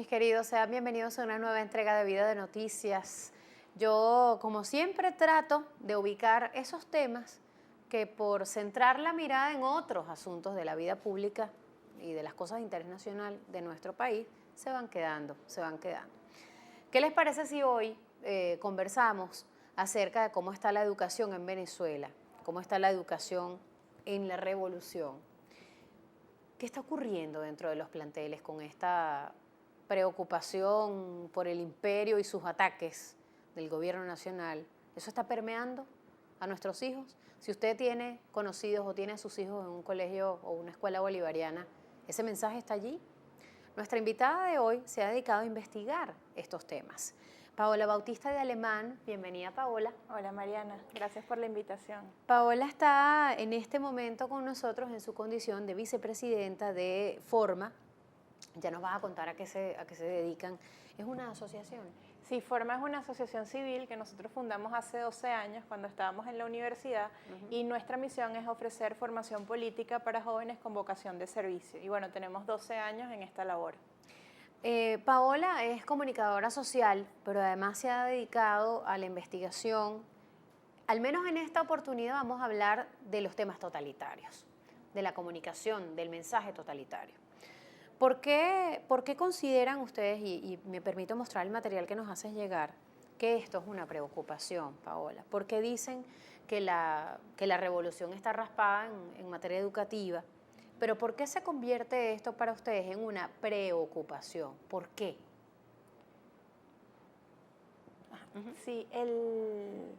mis queridos, sean bienvenidos a una nueva entrega de Vida de Noticias. Yo, como siempre, trato de ubicar esos temas que por centrar la mirada en otros asuntos de la vida pública y de las cosas de interés nacional de nuestro país, se van quedando. ¿Qué les parece si hoy conversamos acerca de cómo está la educación en Venezuela, cómo está la educación en la revolución? ¿Qué está ocurriendo dentro de los planteles con esta preocupación por el imperio y sus ataques del gobierno nacional? ¿Eso está permeando a nuestros hijos? Si usted tiene conocidos o tiene a sus hijos en un colegio o una escuela bolivariana, ¿ese mensaje está allí? Nuestra invitada de hoy se ha dedicado a investigar estos temas. Paola Bautista de Alemán, bienvenida Paola. Hola Mariana, gracias por la invitación. Paola está en este momento con nosotros en su condición de vicepresidenta de Forma. Ya nos vas a contar a qué se dedican. Es una asociación. Sí, Forma es una asociación civil que nosotros fundamos hace 12 años cuando estábamos en la universidad y nuestra misión es ofrecer formación política para jóvenes con vocación de servicio. Y bueno, tenemos 12 años en esta labor. Paola es comunicadora social, pero además se ha dedicado a la investigación. Al menos en esta oportunidad vamos a hablar de los temas totalitarios, de la comunicación, del mensaje totalitario. ¿Por qué consideran ustedes, y me permito mostrar el material que nos haces llegar, que esto es una preocupación, Paola? ¿Por qué dicen que la revolución está raspada en materia educativa? Pero ¿por qué se convierte esto para ustedes en una preocupación? ¿Por qué? Sí, el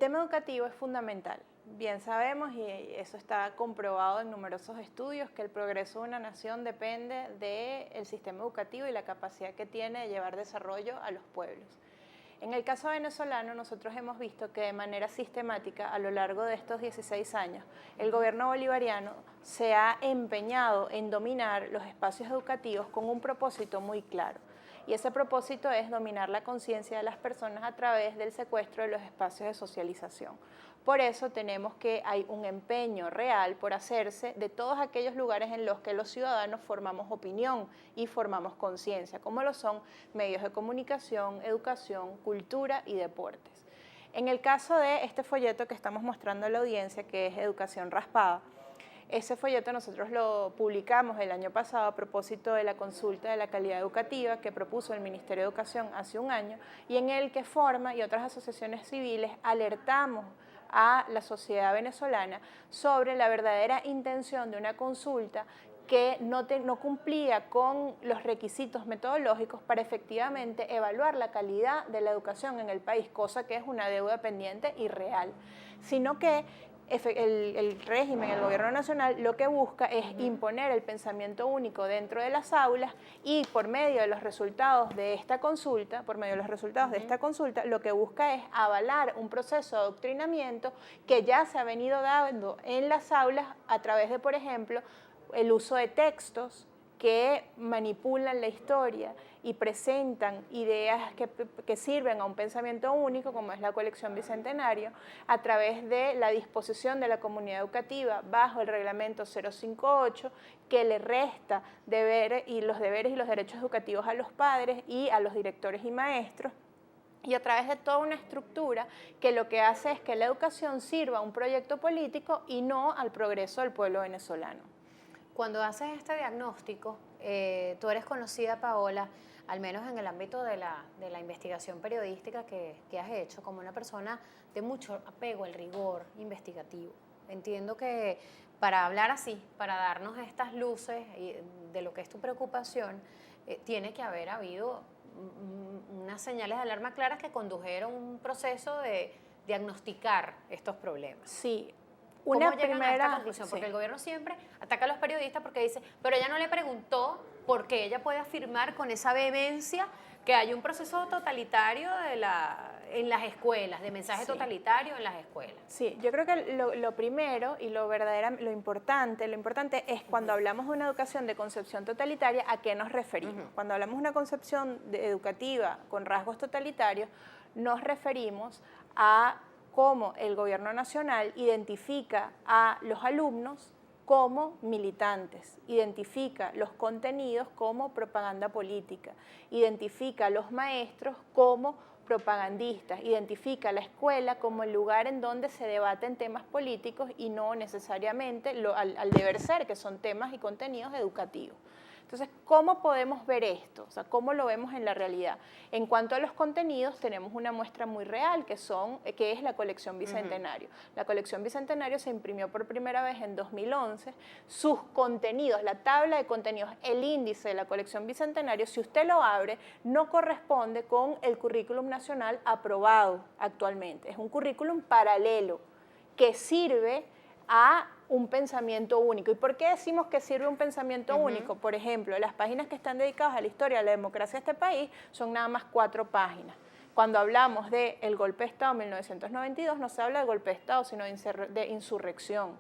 tema educativo es fundamental. Bien sabemos, y eso está comprobado en numerosos estudios, que el progreso de una nación depende del sistema educativo y la capacidad que tiene de llevar desarrollo a los pueblos. En el caso venezolano, nosotros hemos visto que de manera sistemática, a lo largo de estos 16 años, el gobierno bolivariano se ha empeñado en dominar los espacios educativos con un propósito muy claro. Y ese propósito es dominar la conciencia de las personas a través del secuestro de los espacios de socialización. Por eso tenemos que hay un empeño real por hacerse de todos aquellos lugares en los que los ciudadanos formamos opinión y formamos conciencia, como lo son medios de comunicación, educación, cultura y deportes. En el caso de este folleto que estamos mostrando a la audiencia, que es Educación Raspada, ese folleto nosotros lo publicamos el año pasado a propósito de la consulta de la calidad educativa que propuso el Ministerio de Educación hace un año y en el que Forma y otras asociaciones civiles alertamos a la sociedad venezolana sobre la verdadera intención de una consulta que no cumplía con los requisitos metodológicos para efectivamente evaluar la calidad de la educación en el país, cosa que es una deuda pendiente y real, sino que el régimen, el gobierno nacional, lo que busca es imponer el pensamiento único dentro de las aulas y por medio de los resultados de esta consulta, lo que busca es avalar un proceso de adoctrinamiento que ya se ha venido dando en las aulas a través de, por ejemplo, el uso de textos que manipulan la historia y presentan ideas que sirven a un pensamiento único, como es la colección Bicentenario, a través de la disposición de la comunidad educativa bajo el reglamento 058, que le resta los deberes y los derechos educativos a los padres y a los directores y maestros, y a través de toda una estructura que lo que hace es que la educación sirva a un proyecto político y no al progreso del pueblo venezolano. Cuando haces este diagnóstico, tú eres conocida, Paola, al menos en el ámbito de la investigación periodística que has hecho, como una persona de mucho apego al rigor investigativo. Entiendo que para hablar así, para darnos estas luces de lo que es tu preocupación, tiene que haber habido unas señales de alarma claras que condujeron un proceso de diagnosticar estos problemas. Sí. ¿Cómo llegan a esta conclusión? Porque el gobierno siempre ataca a los periodistas porque dice, pero ella no le preguntó por qué ella puede afirmar con esa vehemencia que hay un proceso totalitario en las escuelas, de mensaje totalitario en las escuelas. Sí, yo creo que lo primero y lo importante es cuando hablamos de una educación de concepción totalitaria, ¿a qué nos referimos? Cuando hablamos de una concepción educativa con rasgos totalitarios, nos referimos a cómo el gobierno nacional identifica a los alumnos como militantes, identifica los contenidos como propaganda política, identifica a los maestros como propagandistas, identifica a la escuela como el lugar en donde se debaten temas políticos y no necesariamente al deber ser, que son temas y contenidos educativos. Entonces, ¿cómo podemos ver esto? O sea, ¿cómo lo vemos en la realidad? En cuanto a los contenidos, tenemos una muestra muy real, que es la colección Bicentenario. La colección Bicentenario se imprimió por primera vez en 2011. Sus contenidos, la tabla de contenidos, el índice de la colección Bicentenario, si usted lo abre, no corresponde con el currículum nacional aprobado actualmente. Es un currículum paralelo que sirve a un pensamiento único. ¿Y por qué decimos que sirve un pensamiento único? Por ejemplo, las páginas que están dedicadas a la historia de la democracia de este país son nada más 4 páginas. Cuando hablamos del golpe de Estado en 1992, no se habla de golpe de Estado, sino de insurrección.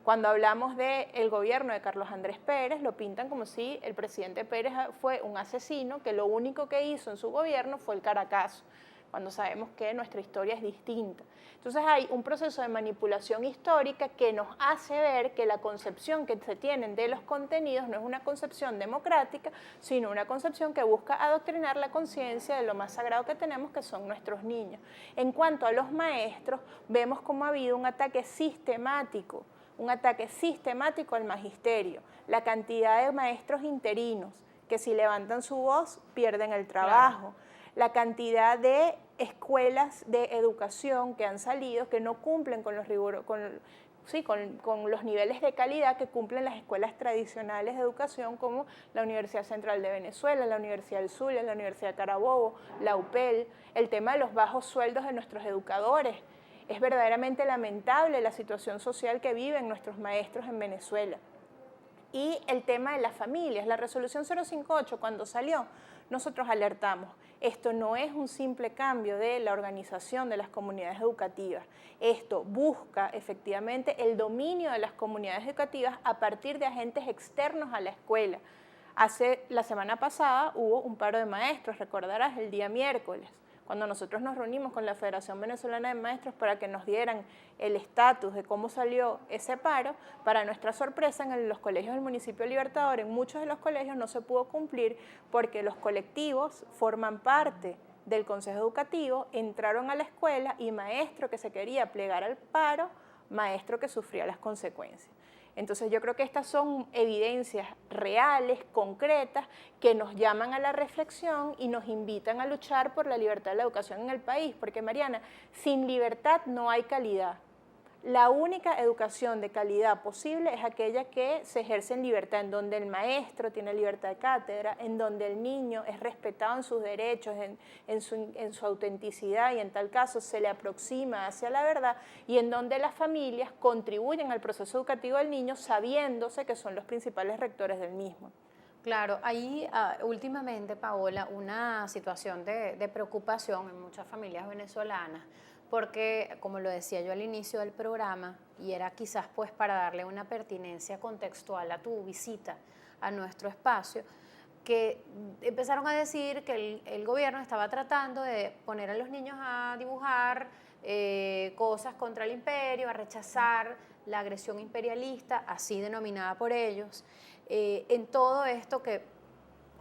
Cuando hablamos del gobierno de Carlos Andrés Pérez, lo pintan como si el presidente Pérez fue un asesino, que lo único que hizo en su gobierno fue el Caracazo, cuando sabemos que nuestra historia es distinta. Entonces hay un proceso de manipulación histórica que nos hace ver que la concepción que se tienen de los contenidos no es una concepción democrática, sino una concepción que busca adoctrinar la conciencia de lo más sagrado que tenemos, que son nuestros niños. En cuanto a los maestros, vemos cómo ha habido un ataque sistemático al magisterio. La cantidad de maestros interinos que si levantan su voz pierden el trabajo. Claro. La cantidad de escuelas de educación que han salido que no cumplen con los niveles de calidad que cumplen las escuelas tradicionales de educación, como la Universidad Central de Venezuela, la Universidad del Zulia, la Universidad de Carabobo, la UPEL, el tema de los bajos sueldos de nuestros educadores. Es verdaderamente lamentable la situación social que viven nuestros maestros en Venezuela. Y el tema de las familias, la resolución 058 cuando salió, nosotros alertamos, esto no es un simple cambio de la organización de las comunidades educativas, esto busca efectivamente el dominio de las comunidades educativas a partir de agentes externos a la escuela. La semana pasada hubo un paro de maestros, recordarás, el día miércoles, cuando nosotros nos reunimos con la Federación Venezolana de Maestros para que nos dieran el estatus de cómo salió ese paro. Para nuestra sorpresa, en los colegios del municipio de Libertador, en muchos de los colegios no se pudo cumplir porque los colectivos forman parte del consejo educativo, entraron a la escuela y maestro que se quería plegar al paro, maestro que sufría las consecuencias. Entonces yo creo que estas son evidencias reales, concretas, que nos llaman a la reflexión y nos invitan a luchar por la libertad de la educación en el país, porque Mariana, sin libertad no hay calidad. La única educación de calidad posible es aquella que se ejerce en libertad, en donde el maestro tiene libertad de cátedra, en donde el niño es respetado en sus derechos, en su autenticidad y en tal caso se le aproxima hacia la verdad, y en donde las familias contribuyen al proceso educativo del niño sabiéndose que son los principales rectores del mismo. Claro, hay últimamente, Paola, una situación de preocupación en muchas familias venezolanas, porque, como lo decía yo al inicio del programa, y era quizás pues para darle una pertinencia contextual a tu visita a nuestro espacio, que empezaron a decir que el gobierno estaba tratando de poner a los niños a dibujar cosas contra el imperio, a rechazar la agresión imperialista, así denominada por ellos, en todo esto que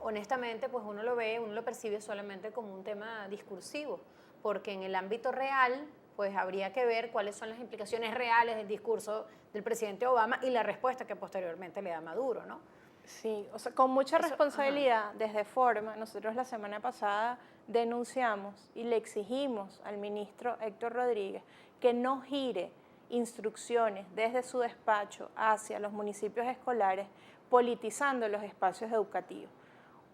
honestamente pues uno lo ve, uno lo percibe solamente como un tema discursivo, porque en el ámbito real pues habría que ver cuáles son las implicaciones reales del discurso del presidente Obama y la respuesta que posteriormente le da Maduro, ¿no? Sí, o sea, con mucha responsabilidad, desde Forma, nosotros la semana pasada denunciamos y le exigimos al ministro Héctor Rodríguez que no gire instrucciones desde su despacho hacia los municipios escolares politizando los espacios educativos.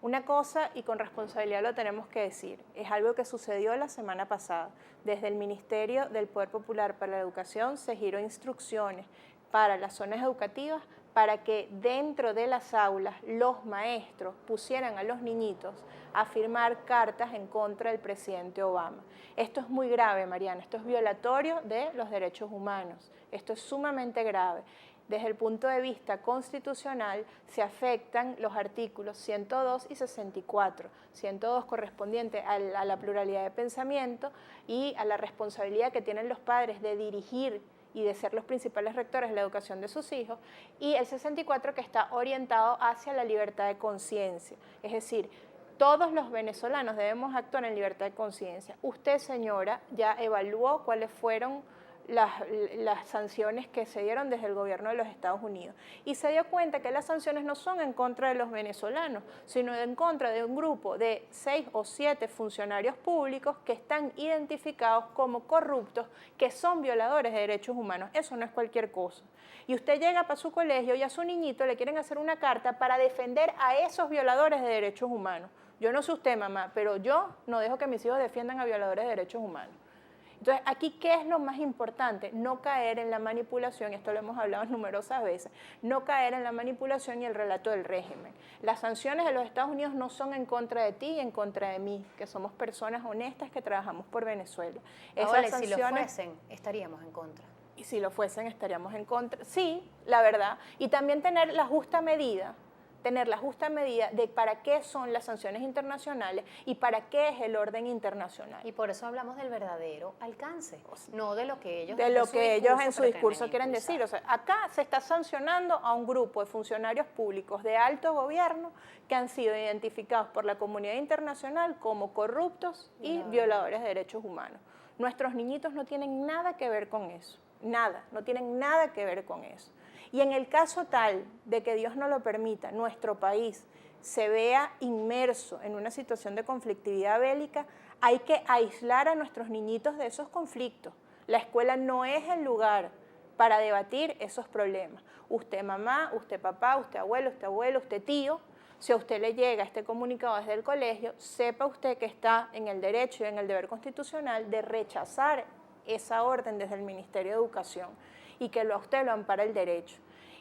Una cosa, y con responsabilidad lo tenemos que decir, es algo que sucedió la semana pasada. Desde el Ministerio del Poder Popular para la Educación se giró instrucciones para las zonas educativas para que dentro de las aulas los maestros pusieran a los niñitos a firmar cartas en contra del presidente Obama. Esto es muy grave, Mariana, esto es violatorio de los derechos humanos, esto es sumamente grave. Desde el punto de vista constitucional se afectan los artículos 102 y 64, 102 correspondiente a la pluralidad de pensamiento y a la responsabilidad que tienen los padres de dirigir y de ser los principales rectores de la educación de sus hijos, y el 64 que está orientado hacia la libertad de conciencia, es decir, todos los venezolanos debemos actuar en libertad de conciencia. Usted, señora, ya evaluó cuáles fueron las sanciones que se dieron desde el gobierno de los Estados Unidos y se dio cuenta que las sanciones no son en contra de los venezolanos, sino en contra de un grupo de 6 o 7 funcionarios públicos que están identificados como corruptos, que son violadores de derechos humanos. Eso no es cualquier cosa. Y usted llega para su colegio y a su niñito le quieren hacer una carta para defender a esos violadores de derechos humanos. Yo no sé usted, mamá, pero yo no dejo que mis hijos defiendan a violadores de derechos humanos. Entonces, aquí, ¿qué es lo más importante? No caer en la manipulación, y esto lo hemos hablado numerosas veces, no caer en la manipulación y el relato del régimen. Las sanciones de los Estados Unidos no son en contra de ti y en contra de mí, que somos personas honestas que trabajamos por Venezuela. Ahora, si lo fuesen, estaríamos en contra. Y si lo fuesen, estaríamos en contra. Sí, la verdad. Y también tener la justa medida de para qué son las sanciones internacionales y para qué es el orden internacional. Y por eso hablamos del verdadero alcance, no de lo que ellos en su discurso quieren decir. O sea, acá se está sancionando a un grupo de funcionarios públicos de alto gobierno que han sido identificados por la comunidad internacional como corruptos y violadores de derechos humanos. Nuestros niñitos no tienen nada que ver con eso, no tienen nada que ver con eso. Y en el caso tal de que Dios no lo permita, nuestro país se vea inmerso en una situación de conflictividad bélica, hay que aislar a nuestros niñitos de esos conflictos. La escuela no es el lugar para debatir esos problemas. Usted mamá, usted papá, usted abuelo, usted tío, si a usted le llega este comunicado desde el colegio, sepa usted que está en el derecho y en el deber constitucional de rechazar esa orden desde el Ministerio de Educación y que a usted lo ampara el derecho.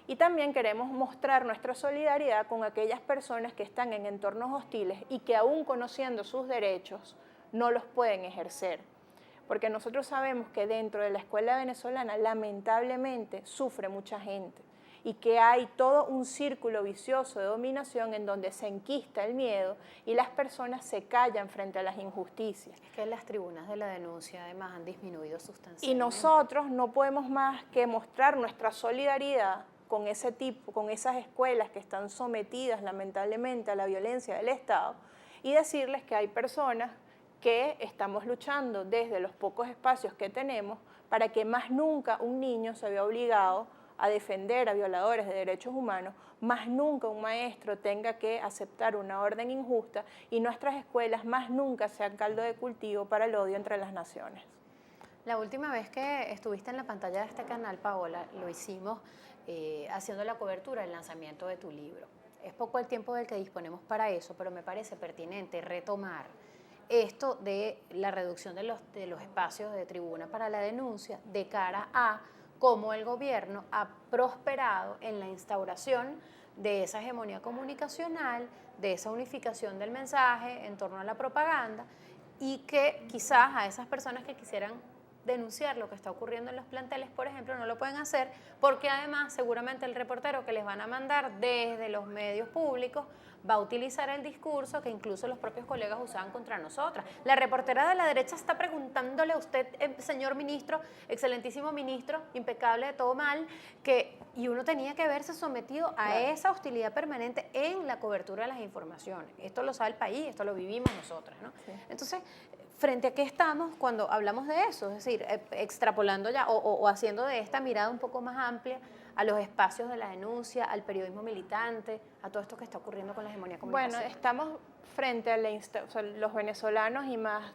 Y también queremos mostrar nuestra solidaridad con aquellas personas que están en entornos hostiles y que aún conociendo sus derechos no los pueden ejercer. Porque nosotros sabemos que dentro de la escuela venezolana lamentablemente sufre mucha gente y que hay todo un círculo vicioso de dominación en donde se enquista el miedo y las personas se callan frente a las injusticias. Es que las tribunas de la denuncia además han disminuido sustancialmente. Y nosotros no podemos más que mostrar nuestra solidaridad con con esas escuelas que están sometidas lamentablemente a la violencia del Estado y decirles que hay personas que estamos luchando desde los pocos espacios que tenemos para que más nunca un niño se vea obligado a defender a violadores de derechos humanos, más nunca un maestro tenga que aceptar una orden injusta y nuestras escuelas más nunca sean caldo de cultivo para el odio entre las naciones. La última vez que estuviste en la pantalla de este canal, Paola, lo hicimos haciendo la cobertura del lanzamiento de tu libro. Es poco el tiempo del que disponemos para eso, pero me parece pertinente retomar esto de la reducción de los espacios de tribuna para la denuncia de cara a cómo el gobierno ha prosperado en la instauración de esa hegemonía comunicacional, de esa unificación del mensaje en torno a la propaganda y que quizás a esas personas que quisieran denunciar lo que está ocurriendo en los planteles, por ejemplo, no lo pueden hacer porque además seguramente el reportero que les van a mandar desde los medios públicos va a utilizar el discurso que incluso los propios colegas usaban contra nosotras. La reportera de la derecha está preguntándole a usted, señor ministro, excelentísimo ministro, impecable de todo mal, y uno tenía que verse sometido a esa hostilidad permanente en la cobertura de las informaciones. Esto lo sabe el país, esto lo vivimos nosotras, ¿no? Sí. Entonces, ¿frente a qué estamos cuando hablamos de eso? Es decir, extrapolando ya o haciendo de esta mirada un poco más amplia a los espacios de la denuncia, al periodismo militante, a todo esto que está ocurriendo con la hegemonía comunicacional. Bueno, estamos frente a los venezolanos y más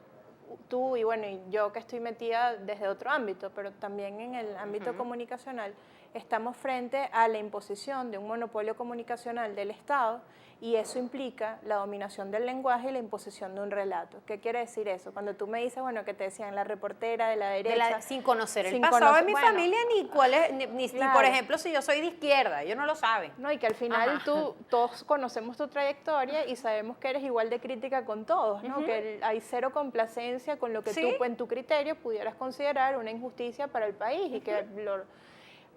tú y yo que estoy metida desde otro ámbito, pero también en el ámbito comunicacional, estamos frente a la imposición de un monopolio comunicacional del Estado y eso implica la dominación del lenguaje y la imposición de un relato. ¿Qué quiere decir eso? Cuando tú me dices, que te decían la reportera de la derecha... sin conocer el pasado de mi familia, ni cuál es, ni por ejemplo, si yo soy de izquierda, ellos no lo saben. No, y que al final todos conocemos tu trayectoria y sabemos que eres igual de crítica con todos, ¿no? Que hay cero complacencia con lo que tú, en tu criterio, pudieras considerar una injusticia para el país y que...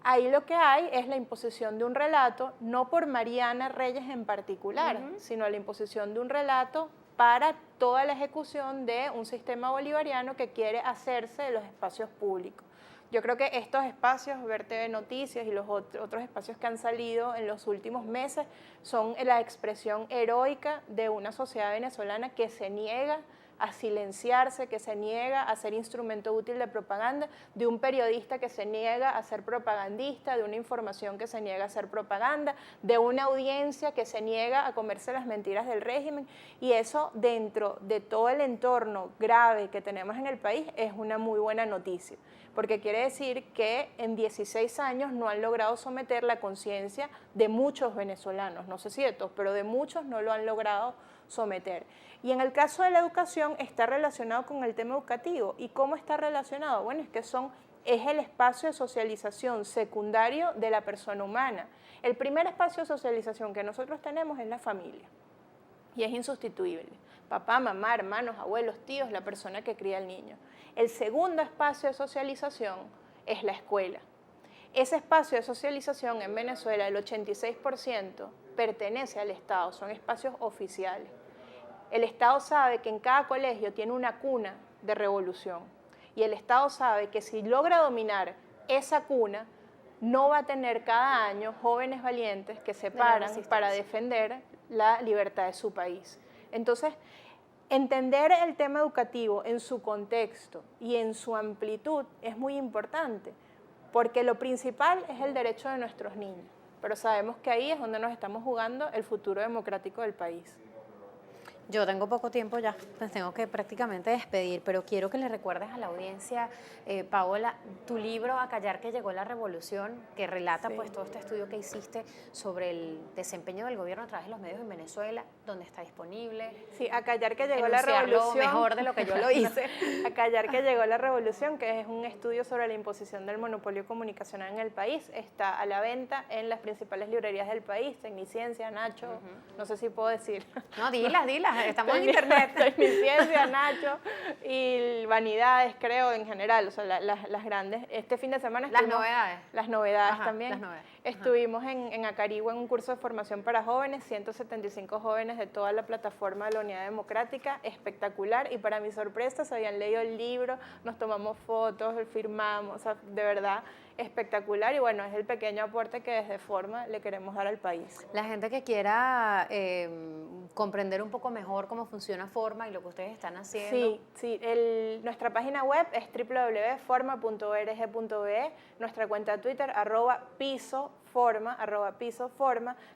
Ahí lo que hay es la imposición de un relato, no por Mariana Reyes en particular, sino la imposición de un relato para toda la ejecución de un sistema bolivariano que quiere hacerse de los espacios públicos. Yo creo que estos espacios, Ver TV Noticias y los otros espacios que han salido en los últimos meses, son la expresión heroica de una sociedad venezolana que se niega a silenciarse, que se niega a ser instrumento útil de propaganda, de un periodista que se niega a ser propagandista, de una información que se niega a ser propaganda, de una audiencia que se niega a comerse las mentiras del régimen, y eso dentro de todo el entorno grave que tenemos en el país es una muy buena noticia, porque quiere decir que en 16 años no han logrado someter la conciencia de muchos venezolanos, no sé si de todos, pero de muchos no lo han logrado someter. Y en el caso de la educación está relacionado con el tema educativo. ¿Y cómo está relacionado? Bueno, es el espacio de socialización secundario de la persona humana. El primer espacio de socialización que nosotros tenemos es la familia y es insustituible. Papá, mamá, hermanos, abuelos, tíos, la persona que cría al niño. El segundo espacio de socialización es la escuela. Ese espacio de socialización en Venezuela, el 86% pertenece al Estado, son espacios oficiales. El Estado sabe que en cada colegio tiene una cuna de revolución y el Estado sabe que si logra dominar esa cuna, no va a tener cada año jóvenes valientes que se paran para defender la libertad de su país. Entonces, entender el tema educativo en su contexto y en su amplitud es muy importante, porque lo principal es el derecho de nuestros niños, pero sabemos que ahí es donde nos estamos jugando el futuro democrático del país. Yo tengo poco tiempo ya, pues tengo que prácticamente despedir, pero quiero que le recuerdes a la audiencia, Paola, tu libro A callar que llegó la revolución, que relata pues todo este estudio que hiciste sobre el desempeño del gobierno a través de los medios en Venezuela, donde está disponible. Sí, A callar que llegó la revolución. Mejor de lo que yo lo hice. A callar que llegó la revolución, que es un estudio sobre la imposición del monopolio comunicacional en el país, está a la venta en las principales librerías del país, Tecniciencia, Nacho, no sé si puedo decir. No, dilas, estamos en internet. Tecniciencia, Nacho y Vanidades, creo, en general, o sea, las grandes. Este fin de semana las novedades. Las novedades Ajá, también. las novedades. Estuvimos en Acarigua en un curso de formación para jóvenes, 175 jóvenes de toda la plataforma de la Unidad Democrática, espectacular, y para mi sorpresa se habían leído el libro, nos tomamos fotos, firmamos, o sea, de verdad espectacular, y bueno, es el pequeño aporte que desde Forma le queremos dar al país. La gente que quiera comprender un poco mejor cómo funciona Forma y lo que ustedes están haciendo. Sí, nuestra página web es www.forma.org.be, nuestra cuenta de Twitter @pisoforma,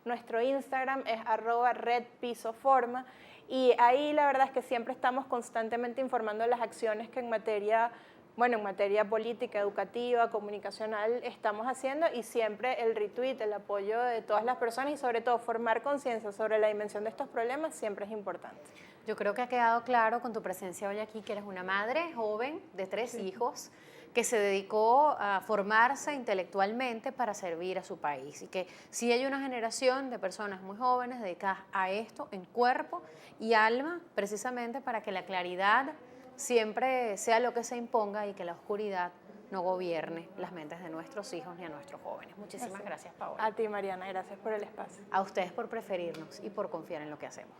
nuestro Instagram es @redpisoforma, y ahí la verdad es que siempre estamos constantemente informando las acciones que en materia política, educativa, comunicacional estamos haciendo, y siempre el retweet, el apoyo de todas las personas y sobre todo formar conciencia sobre la dimensión de estos problemas siempre es importante. Yo creo que ha quedado claro con tu presencia hoy aquí que eres una madre joven de 3 hijos que se dedicó a formarse intelectualmente para servir a su país, y que sí hay una generación de personas muy jóvenes dedicadas a esto en cuerpo y alma, precisamente para que la claridad siempre sea lo que se imponga y que la oscuridad no gobierne las mentes de nuestros hijos ni a nuestros jóvenes. Muchísimas gracias, Paola. A ti, Mariana, gracias por el espacio. A ustedes por preferirnos y por confiar en lo que hacemos.